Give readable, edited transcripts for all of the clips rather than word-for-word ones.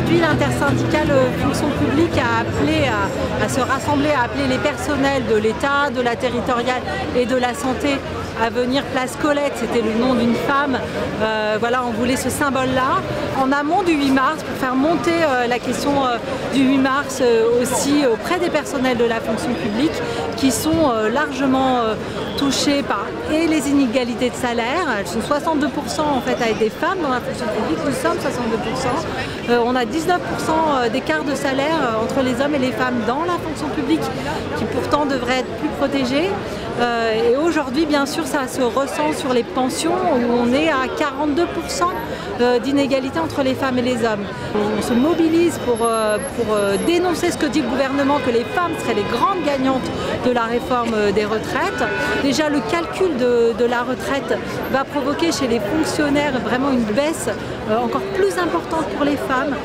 Aujourd'hui, l'intersyndicale fonction publique a appelé à se rassembler, à appeler les personnels de l'État, de la territoriale et de la santé à venir place Colette, c'était le nom d'une femme. Voilà, on voulait ce symbole-là. En amont du 8 mars, pour faire monter la question du 8 mars aussi auprès des personnels de la fonction publique qui sont largement touchés par les inégalités de salaire. Elles sont 62% en fait à être des femmes dans la fonction publique, nous sommes 62%. On a 19% d'écart de salaire entre les hommes et les femmes dans la fonction publique qui pourtant devrait être plus protégée. Et aujourd'hui, bien sûr, ça se ressent sur les pensions où on est à 42% d'inégalité entre les femmes et les hommes. On se mobilise pour dénoncer ce que dit le gouvernement, que les femmes seraient les grandes gagnantes de la réforme des retraites. Déjà, le calcul de la retraite va provoquer chez les fonctionnaires vraiment une baisse encore plus importante pour les femmes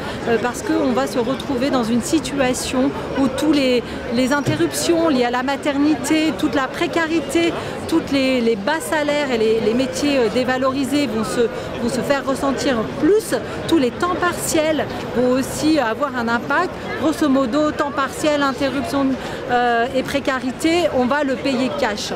parce qu'on va se retrouver dans une situation où tous les interruptions liées à la maternité, toute la précarité, tous les bas salaires et les métiers dévalorisés vont se faire ressentir plus. Tous les temps partiels vont aussi avoir un impact. Grosso modo, temps partiel, interruption et précarité, on va le payer cash.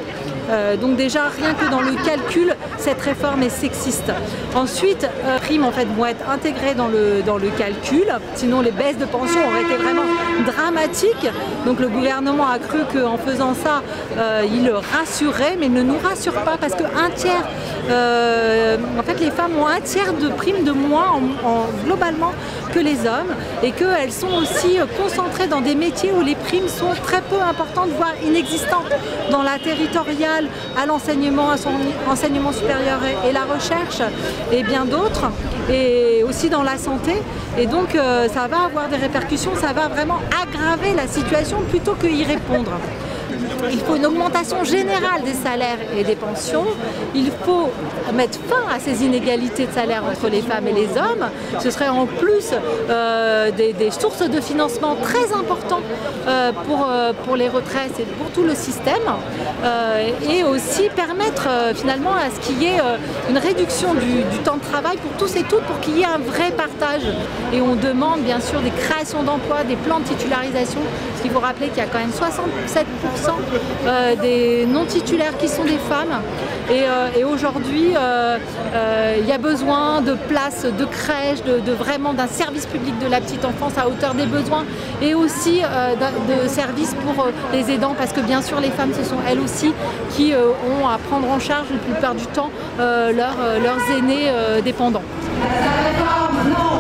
Donc déjà, rien que dans le calcul, cette réforme est sexiste. Ensuite, primes en fait vont être intégrées dans le calcul, sinon les baisses de pension auraient été vraiment dramatiques. Donc le gouvernement a cru qu'en faisant ça, il rassurait, mais il ne nous rassure pas parce qu'un tiers, en fait les femmes ont un tiers de primes de moins globalement que les hommes et qu'elles sont aussi concentrées dans des métiers où les primes sont très peu importantes, voire inexistantes, dans la territoriale, à l'enseignement, à son enseignement supérieur et la recherche et bien d'autres, et aussi dans la santé. Et donc ça va avoir des répercussions, ça va vraiment aggraver la situation plutôt qu'y répondre. Il faut une augmentation générale des salaires et des pensions. Il faut mettre fin à ces inégalités de salaire entre les femmes et les hommes. Ce serait en plus des sources de financement très importantes pour les retraites et pour tout le système. Et aussi permettre finalement à ce qu'il y ait une réduction du temps de travail pour tous et toutes, pour qu'il y ait un vrai partage. Et on demande bien sûr des créations d'emplois, des plans de titularisation. Parce qu'il faut rappeler qu'il y a quand même 67% des non-titulaires qui sont des femmes. Et aujourd'hui, il y a besoin de places, de crèches, vraiment d'un service public de la petite enfance à hauteur des besoins et aussi de services pour les aidants parce que bien sûr les femmes, ce sont elles aussi qui ont à prendre en charge la plupart du temps leurs aînés dépendants. La réforme, non.